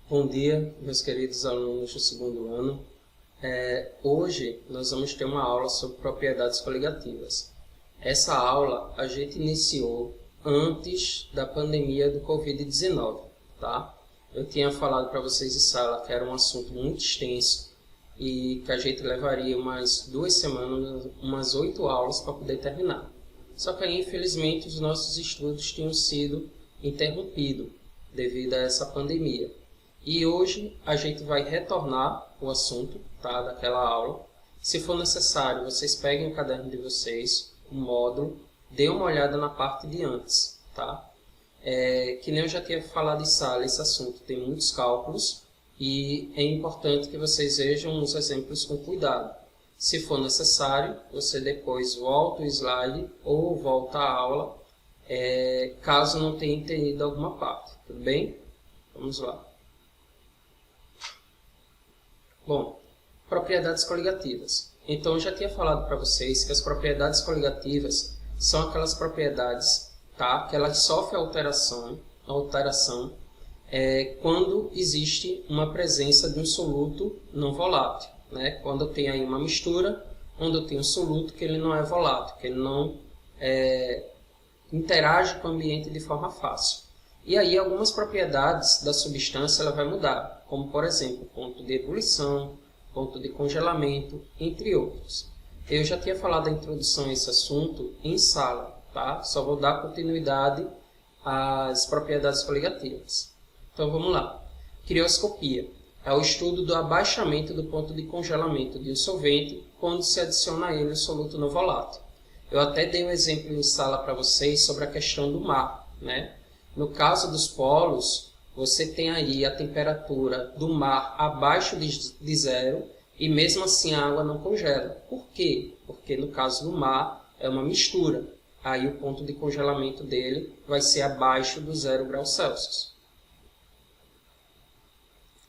Bom dia, meus queridos alunos do segundo ano. Hoje nós vamos ter uma aula sobre propriedades coligativas. Essa aula a gente iniciou antes da pandemia do Covid-19, tá? Eu tinha falado para vocês em sala que era um assunto muito extenso e que a gente levaria umas 2 semanas, umas 8 aulas para poder terminar. Só que aí, infelizmente, os nossos estudos tinham sido interrompidos devido a essa pandemia. E hoje a gente vai retornar o assunto, tá, daquela aula. Se for necessário, vocês peguem o caderno de vocês, o módulo, dê uma olhada na parte de antes, tá? Que nem eu já tinha falado em sala, esse assunto tem muitos cálculos e é importante que vocês vejam os exemplos com cuidado. Se for necessário, você depois volta o slide ou volta a aula, caso não tenha entendido alguma parte, tudo bem? Vamos lá. Bom, propriedades coligativas. Então, eu já tinha falado para vocês que as propriedades coligativas são aquelas propriedades, tá, que elas sofrem alteração quando existe uma presença de um soluto não volátil, né? Quando tem aí uma mistura, onde eu tenho um soluto que ele não é volátil, que ele não interage com o ambiente de forma fácil. E aí algumas propriedades da substância ela vai mudar, como por exemplo, ponto de ebulição, ponto de congelamento, entre outros. Eu já tinha falado a introdução a esse assunto em sala, tá? Só vou dar continuidade às propriedades coligativas. Então vamos lá. Crioscopia é o estudo do abaixamento do ponto de congelamento de um solvente quando se adiciona a ele um soluto não volátil. Eu até dei um exemplo em sala para vocês sobre a questão do mar, né? No caso dos polos, você tem aí a temperatura do mar abaixo de zero e mesmo assim a água não congela. Por quê? Porque no caso do mar é uma mistura. Aí o ponto de congelamento dele vai ser abaixo do 0 graus Celsius.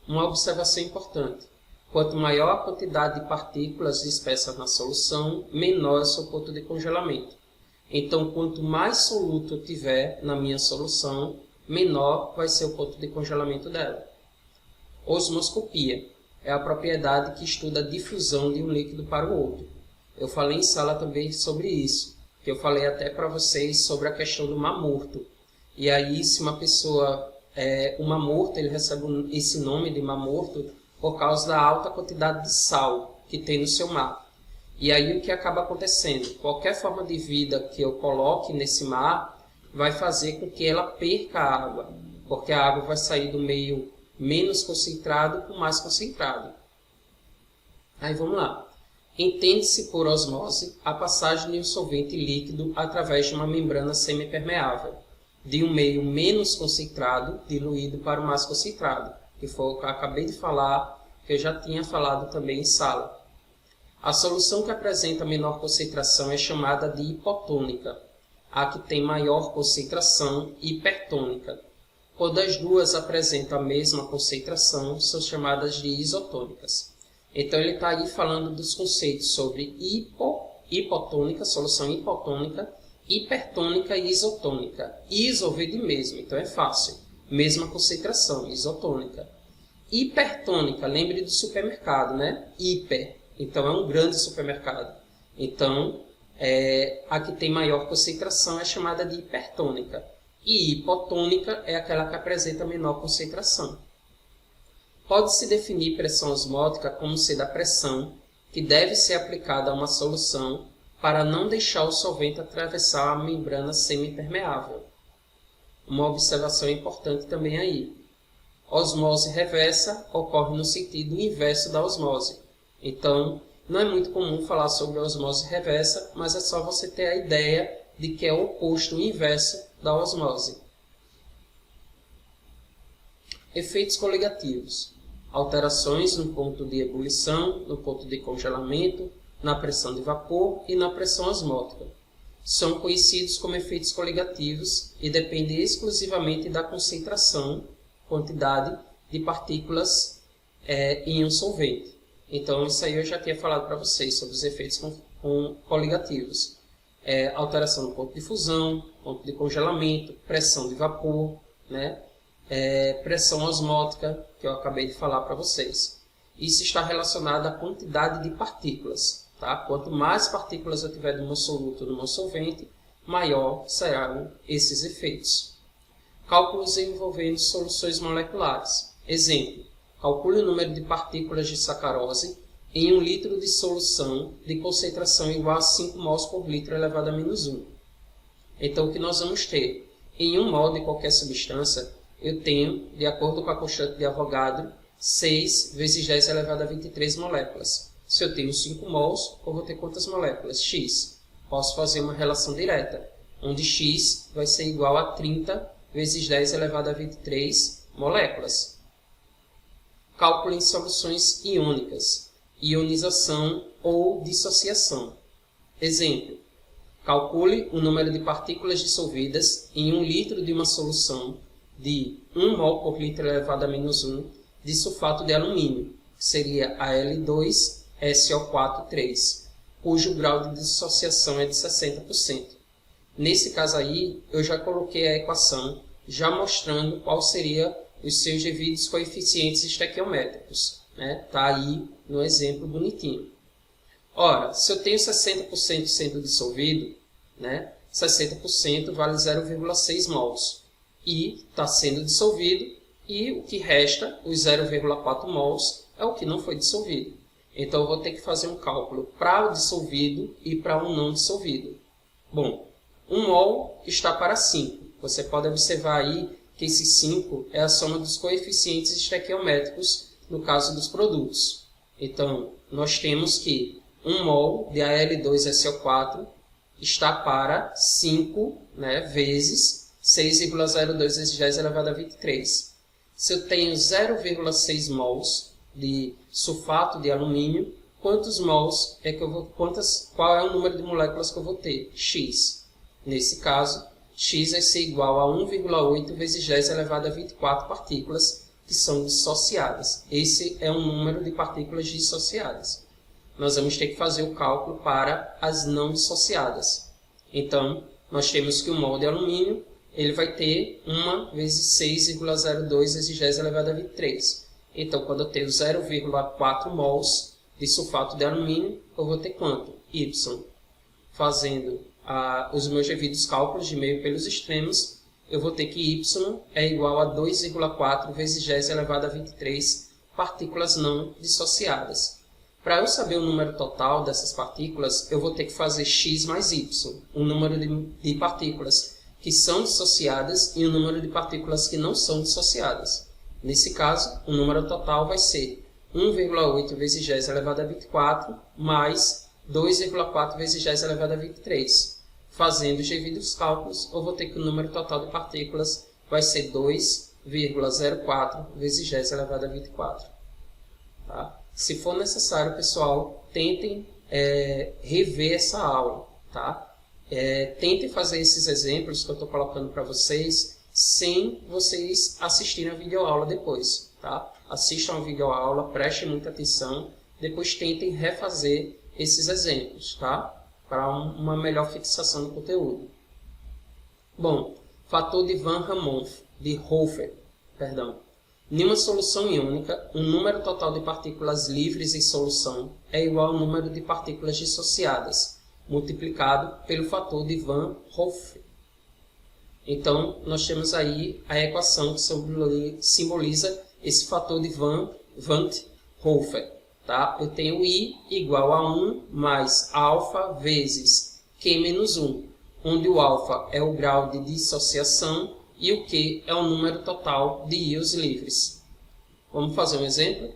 Uma observação importante. Quanto maior a quantidade de partículas dispersas na solução, menor é o seu ponto de congelamento. Então, quanto mais soluto eu tiver na minha solução, menor vai ser o ponto de congelamento dela. Osmoscopia é a propriedade que estuda a difusão de um líquido para o outro. Eu falei em sala também sobre isso, que eu falei até para vocês sobre a questão do mar morto. E aí, se uma pessoa, o mar morto, ele recebe esse nome de mar morto por causa da alta quantidade de sal que tem no seu mar. E aí o que acaba acontecendo? Qualquer forma de vida que eu coloque nesse mar vai fazer com que ela perca a água, porque a água vai sair do meio menos concentrado para o mais concentrado. Aí vamos lá. Entende-se por osmose a passagem de um solvente líquido através de uma membrana semipermeável, de um meio menos concentrado diluído para o mais concentrado, que foi o que eu acabei de falar, que eu já tinha falado também em sala. A solução que apresenta menor concentração é chamada de hipotônica. A que tem maior concentração, hipertônica. Quando as duas apresentam a mesma concentração, são chamadas de isotônicas. Então, ele está aí falando dos conceitos sobre hipotônica, solução hipotônica, hipertônica e isotônica. Iso vem de mesmo, então é fácil. Mesma concentração, isotônica. Hipertônica, lembre do supermercado, né? Hiper. Então, é um grande supermercado. Então, a que tem maior concentração é chamada de hipertônica. E hipotônica é aquela que apresenta menor concentração. Pode-se definir pressão osmótica como sendo a pressão que deve ser aplicada a uma solução para não deixar o solvente atravessar a membrana semipermeável. Uma observação importante também aí. Osmose reversa ocorre no sentido inverso da osmose. Então, não é muito comum falar sobre a osmose reversa, mas é só você ter a ideia de que é o oposto, o inverso da osmose. Efeitos coligativos. Alterações no ponto de ebulição, no ponto de congelamento, na pressão de vapor e na pressão osmótica. São conhecidos como efeitos coligativos e dependem exclusivamente da concentração, quantidade de partículas em um solvente. Então, isso aí eu já tinha falado para vocês sobre os efeitos coligativos. Alteração no ponto de fusão, ponto de congelamento, pressão de vapor, né? pressão osmótica, que eu acabei de falar para vocês. Isso está relacionado à quantidade de partículas. Tá? Quanto mais partículas eu tiver do meu soluto no meu solvente, maior serão esses efeitos. Cálculos envolvendo soluções moleculares. Exemplo, calcule o número de partículas de sacarose em 1 litro de solução de concentração igual a 5 mols por litro elevado a menos 1. Então, o que nós vamos ter? Em 1 mol de qualquer substância, eu tenho, de acordo com a constante de Avogadro, 6 vezes 10 elevado a 23 moléculas. Se eu tenho 5 mols, eu vou ter quantas moléculas? X. Posso fazer uma relação direta, onde X vai ser igual a 30 vezes 10 elevado a 23 moléculas. Cálculo em soluções iônicas, ionização ou dissociação. Exemplo, calcule o número de partículas dissolvidas em 1 litro de uma solução de 1 mol por litro elevado a menos 1 de sulfato de alumínio, que seria Al2SO4,3, cujo grau de dissociação é de 60%. Nesse caso aí, eu já coloquei a equação, já mostrando qual seria os seus devidos coeficientes estequiométricos. Tá aí no exemplo bonitinho. Ora, se eu tenho 60% sendo dissolvido, 60% vale 0,6 mols. E está sendo dissolvido, e o que resta, os 0,4 mols, é o que não foi dissolvido. Então, eu vou ter que fazer um cálculo para o dissolvido e para o não dissolvido. Bom, 1 mol está para 5. Você pode observar aí que esse 5 é a soma dos coeficientes estequiométricos no caso dos produtos. Então, nós temos que 1 mol de Al2SO4 está para 5 vezes 6,02 vezes 10 elevado a 23. Se eu tenho 0,6 mols de sulfato de alumínio, quantos mols é que eu vou, qual é o número de moléculas que eu vou ter? X. Nesse caso, X vai ser igual a 1,8 vezes 10 elevado a 24 partículas que são dissociadas. Esse é um número de partículas dissociadas. Nós vamos ter que fazer o cálculo para as não dissociadas. Então, nós temos que o mol de alumínio ele vai ter 1 vezes 6,02 vezes 10 elevado a 23. Então, quando eu tenho 0,4 mols de sulfato de alumínio, eu vou ter quanto? Y. Fazendo os meus devidos cálculos de meio pelos extremos, eu vou ter que Y é igual a 2,4 vezes 10 elevado a 23 partículas não dissociadas. Para eu saber o número total dessas partículas, eu vou ter que fazer X mais Y, o número de partículas que são dissociadas e o número de partículas que não são dissociadas. Nesse caso, o número total vai ser 1,8 vezes 10 elevado a 24 mais 2,4 vezes 10 elevado a 23. Fazendo os devidos cálculos, eu vou ter que o número total de partículas vai ser 2,04 vezes 10 elevado a 24. Tá? Se for necessário, pessoal, tentem rever essa aula. Tá? Tentem fazer esses exemplos que eu estou colocando para vocês sem vocês assistirem a videoaula depois. Tá? Assistam a videoaula, prestem muita atenção, depois tentem refazer esses exemplos, tá? Para uma melhor fixação do conteúdo. Bom, fator de Van Hofer. Em uma solução iônica, o número total de partículas livres em solução é igual ao número de partículas dissociadas, multiplicado pelo fator de Van Hofer. Então, nós temos aí a equação que simboliza esse fator de Van Hofer. Tá? Eu tenho I igual a 1 mais alfa vezes Q menos 1, onde o alfa é o grau de dissociação e o Q é o número total de íons livres. Vamos fazer um exemplo?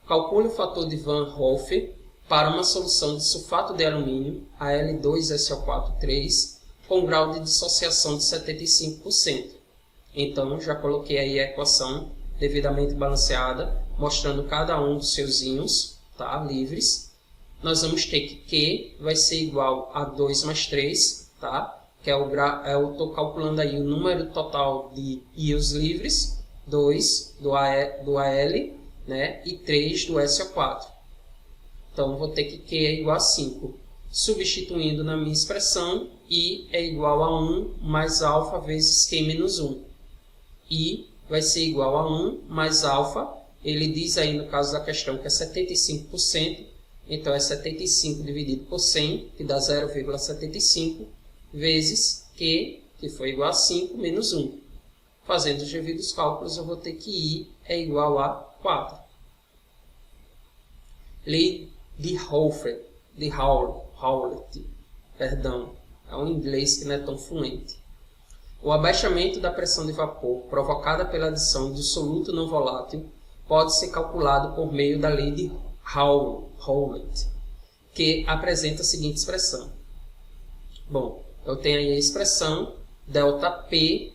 Calcule o fator de Van Hofer para uma solução de sulfato de alumínio, Al2SO4,3, com grau de dissociação de 75%. Então, já coloquei aí a equação devidamente balanceada, mostrando cada um dos seus íons, tá, livres. Nós vamos ter que Q vai ser igual a 2 mais 3, tá? Que eu estou calculando aí o número total de íons livres, 2 do Al, e 3 do SO4. Então, vou ter que Q é igual a 5. Substituindo na minha expressão, I é igual a 1 mais alfa vezes Q menos 1. I vai ser igual a 1 mais alfa. Ele diz aí no caso da questão que é 75%, então é 75 dividido por 100, que dá 0,75, vezes Q, que foi igual a 5, menos 1. Fazendo os devidos cálculos, eu vou ter que I é igual a 4. Lei de Howlett, perdão, é um inglês que não é tão fluente. O abaixamento da pressão de vapor provocada pela adição do soluto não volátil pode ser calculado por meio da lei de Howlett, que apresenta a seguinte expressão. Bom, eu tenho aí a expressão ΔP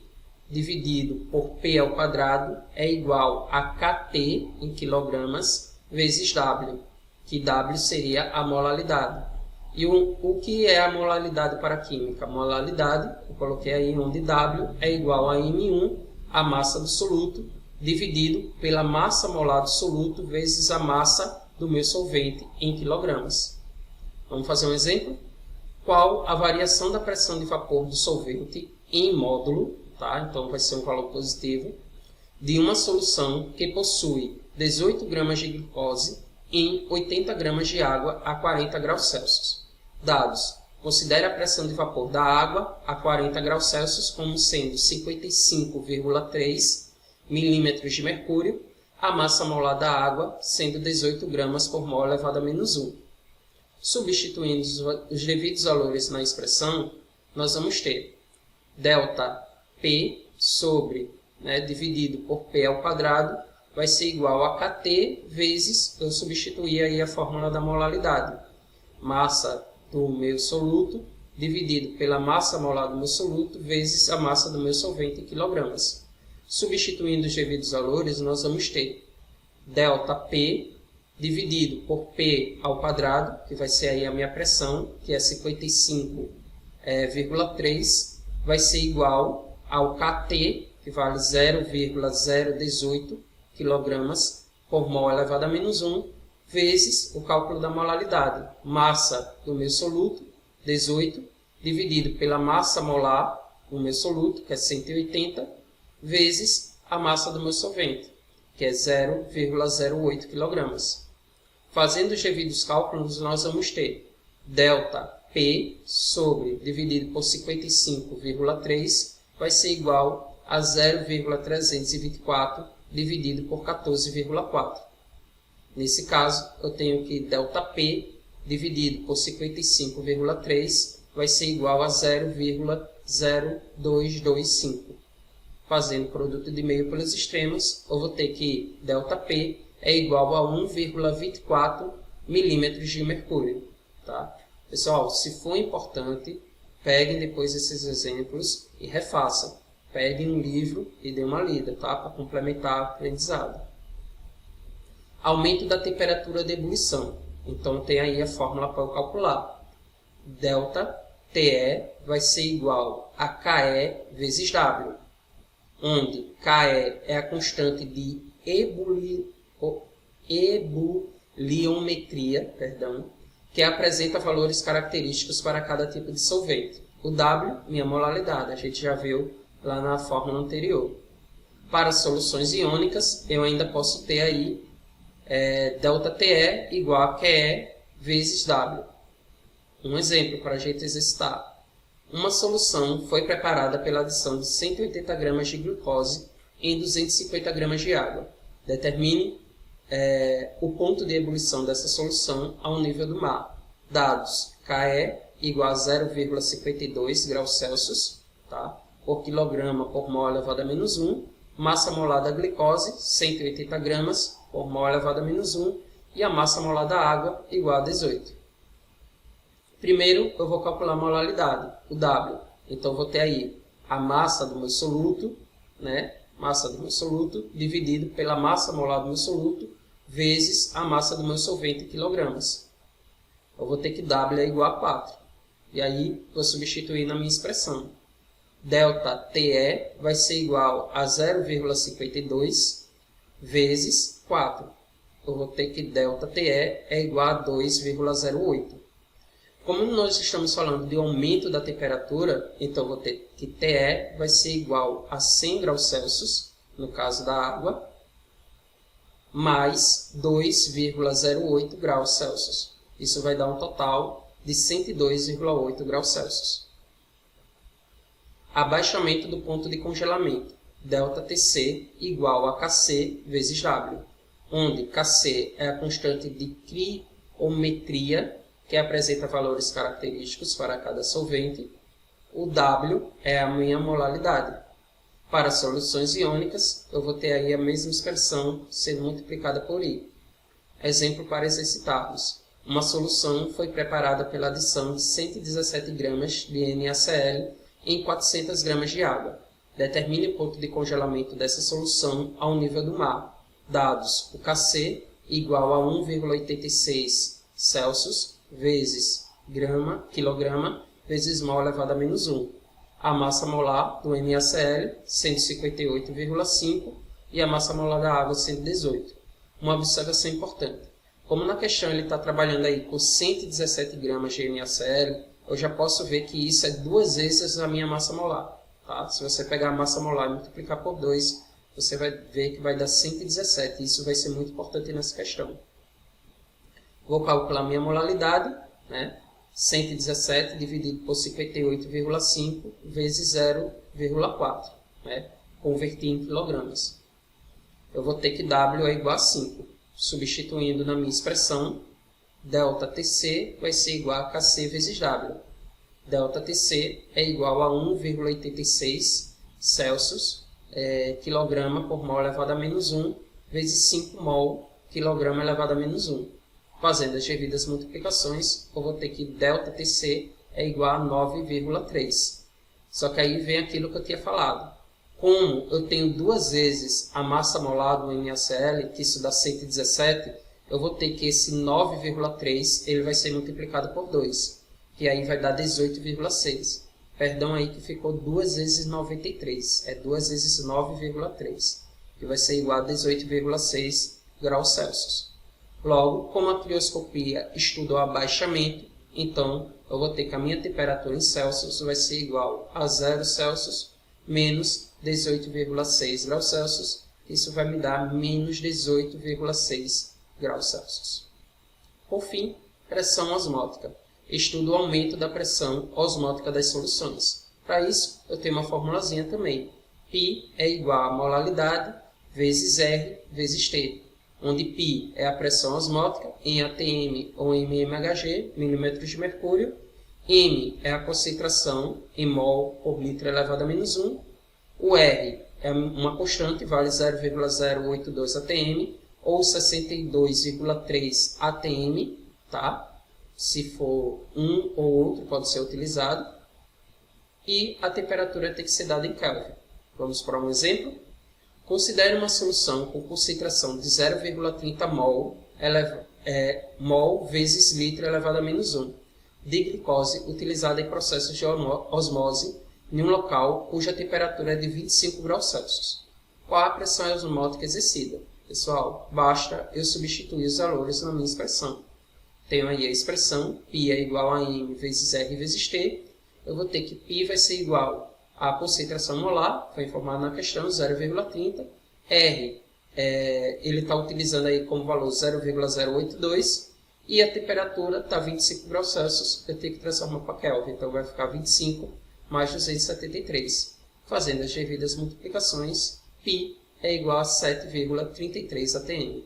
dividido por P ao quadrado é igual a kT em quilogramas vezes W, que W seria a molalidade. E o que é a molalidade para a química? A molalidade, eu coloquei aí onde W é igual a M1, a massa do soluto, dividido pela massa molar do soluto vezes a massa do meu solvente em quilogramas. Vamos fazer um exemplo? Qual a variação da pressão de vapor do solvente em módulo, tá? Então vai ser um valor positivo, de uma solução que possui 18 gramas de glicose em 80 gramas de água a 40 graus Celsius. Dados. Considere a pressão de vapor da água a 40 graus Celsius como sendo 55,3 milímetros de mercúrio, a massa molar da água sendo 18 gramas por mol elevado a menos 1. Substituindo os devidos valores na expressão, nós vamos ter ΔP sobre, dividido por P ao quadrado, vai ser igual a kT vezes, eu substituí aí a fórmula da molalidade, massa do meu soluto dividido pela massa molar do meu soluto vezes a massa do meu solvente em quilogramas. Substituindo os devidos valores, nós vamos ter ΔP dividido por P ao quadrado, que vai ser aí a minha pressão, que é 55,3, vai ser igual ao kT, que vale 0,018 kg por mol elevado a menos 1, vezes o cálculo da molalidade, massa do meu soluto, 18, dividido pela massa molar do meu soluto, que é 180, vezes a massa do meu solvente, que é 0,08 kg. Fazendo os devidos cálculos, nós vamos ter ΔP sobre, dividido por 55,3, vai ser igual a 0,324 dividido por 14,4. Nesse caso, eu tenho que ΔP dividido por 55,3 vai ser igual a 0,0225. Fazendo produto de meio pelos extremos, eu vou ter que ΔP é igual a 1,24 milímetros de mercúrio. Tá? Pessoal, se for importante, peguem depois esses exemplos e refaçam. Peguem um livro e dê uma lida, tá? Para complementar o aprendizado. Aumento da temperatura de ebulição. Então, tem aí a fórmula para eu calcular. ΔTE vai ser igual a KE vezes W, onde KE é a constante de ebuliometria, que apresenta valores característicos para cada tipo de solvente. O W, minha molalidade, a gente já viu lá na fórmula anterior. Para soluções iônicas, eu ainda posso ter aí ΔTE igual a QE vezes W. Um exemplo para a gente exercitar. Uma solução foi preparada pela adição de 180 gramas de glicose em 250 gramas de água. Determine o ponto de ebulição dessa solução ao nível do mar. Dados: KE igual a 0,52 graus Celsius, tá? Por quilograma por mol elevado a menos 1. Massa molar da glicose, 180 gramas por mol elevado a menos 1. E a massa molar da água igual a 18. Primeiro, eu vou calcular a molalidade, o W. Então, eu vou ter aí a massa do meu soluto, massa do meu soluto, dividido pela massa molar do meu soluto, vezes a massa do meu solvente em quilogramas. Eu vou ter que W é igual a 4. E aí, vou substituir na minha expressão. ΔTE vai ser igual a 0,52 vezes 4. Eu vou ter que ΔTE é igual a 2,08. Como nós estamos falando de aumento da temperatura, então eu vou ter que TE vai ser igual a 100 graus Celsius no caso da água, mais 2,08 graus Celsius. Isso vai dar um total de 102,8 graus Celsius. Abaixamento do ponto de congelamento. ΔTc igual a Kc vezes W, onde Kc é a constante de criometria, que apresenta valores característicos para cada solvente. O W é a minha molaridade. Para soluções iônicas, eu vou ter aí a mesma expressão sendo multiplicada por I. Exemplo para exercitarmos. Uma solução foi preparada pela adição de 117 gramas de NaCl em 400 gramas de água. Determine o ponto de congelamento dessa solução ao nível do mar. Dados o Kc igual a 1,86 Celsius vezes quilograma vezes mol elevado a menos 1. A massa molar do NaCl, 158,5, e a massa molar da água, 118. Uma observação importante. Como na questão ele está trabalhando aí com 117 gramas de NaCl, eu já posso ver que isso é 2 vezes a minha massa molar. Tá? Se você pegar a massa molar e multiplicar por 2, você vai ver que vai dar 117. Isso vai ser muito importante nessa questão. Vou calcular minha molaridade, né? 117 dividido por 58,5 vezes 0,4, né? Converter em quilogramas. Eu vou ter que W é igual a 5. Substituindo na minha expressão, ΔTc vai ser igual a Kc vezes W. ΔTc é igual a 1,86 Celsius quilograma por mol elevado a menos 1 vezes 5 mol quilograma elevado a menos 1. Fazendo as devidas multiplicações, eu vou ter que ΔTc é igual a 9,3. Só que aí vem aquilo que eu tinha falado. Como eu tenho 2 vezes a massa molar do NaCl, que isso dá 117, eu vou ter que esse 9,3 ele vai ser multiplicado por 2, que aí vai dar 18,6. Perdão aí que ficou 2 vezes 93, é 2 vezes 9,3, que vai ser igual a 18,6 graus Celsius. Logo, como a crioscopia estuda o abaixamento, então eu vou ter que a minha temperatura em Celsius vai ser igual a 0 Celsius menos 18,6 graus Celsius. Isso vai me dar menos 18,6 graus Celsius. Por fim, pressão osmótica. Estudo o aumento da pressão osmótica das soluções. Para isso, eu tenho uma formulazinha também. Π é igual a molaridade vezes R vezes T, onde π é a pressão osmótica em atm ou mmHg, milímetros de mercúrio. M é a concentração em mol por litro elevado a menos 1. O R é uma constante, vale 0,082 atm ou 62,3 atm, tá? Se for um ou outro, pode ser utilizado. E a temperatura tem que ser dada em Kelvin. Vamos para um exemplo. Considere uma solução com concentração de 0,30 mol vezes litro elevado a menos 1 de glicose utilizada em processos de osmose em um local cuja temperatura é de 25 graus Celsius. Qual a pressão osmótica exercida? Pessoal, basta eu substituir os valores na minha expressão. Tenho aí a expressão π é igual a m vezes r vezes t. Eu vou ter que π vai ser igual à concentração molar, foi informado na questão, 0,30. R, ele está utilizando aí como valor 0,082. E a temperatura está 25 graus Celsius, eu tenho que transformar para Kelvin, então vai ficar 25 mais 273. Fazendo as devidas multiplicações, π é igual a 7,33 atm.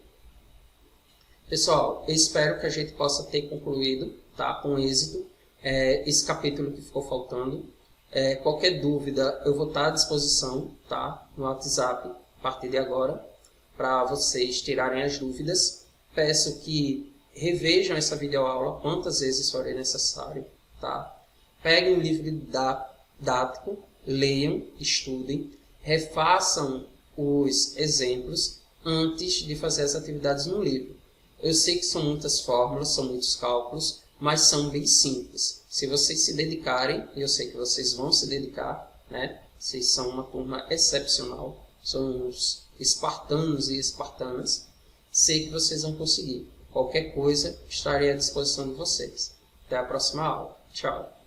Pessoal, eu espero que a gente possa ter concluído, tá, com êxito esse capítulo que ficou faltando. Qualquer dúvida eu vou estar à disposição, tá, no WhatsApp a partir de agora, para vocês tirarem as dúvidas. Peço que revejam essa videoaula quantas vezes forem necessário, tá? Peguem um livro didático, leiam, estudem, refaçam os exemplos antes de fazer as atividades no livro. Eu sei que são muitas fórmulas, são muitos cálculos, mas são bem simples. Se vocês se dedicarem, e eu sei que vocês vão se dedicar, né? Vocês são uma turma excepcional, são uns espartanos e espartanas, sei que vocês vão conseguir. Qualquer coisa, estarei à disposição de vocês. Até a próxima aula. Tchau.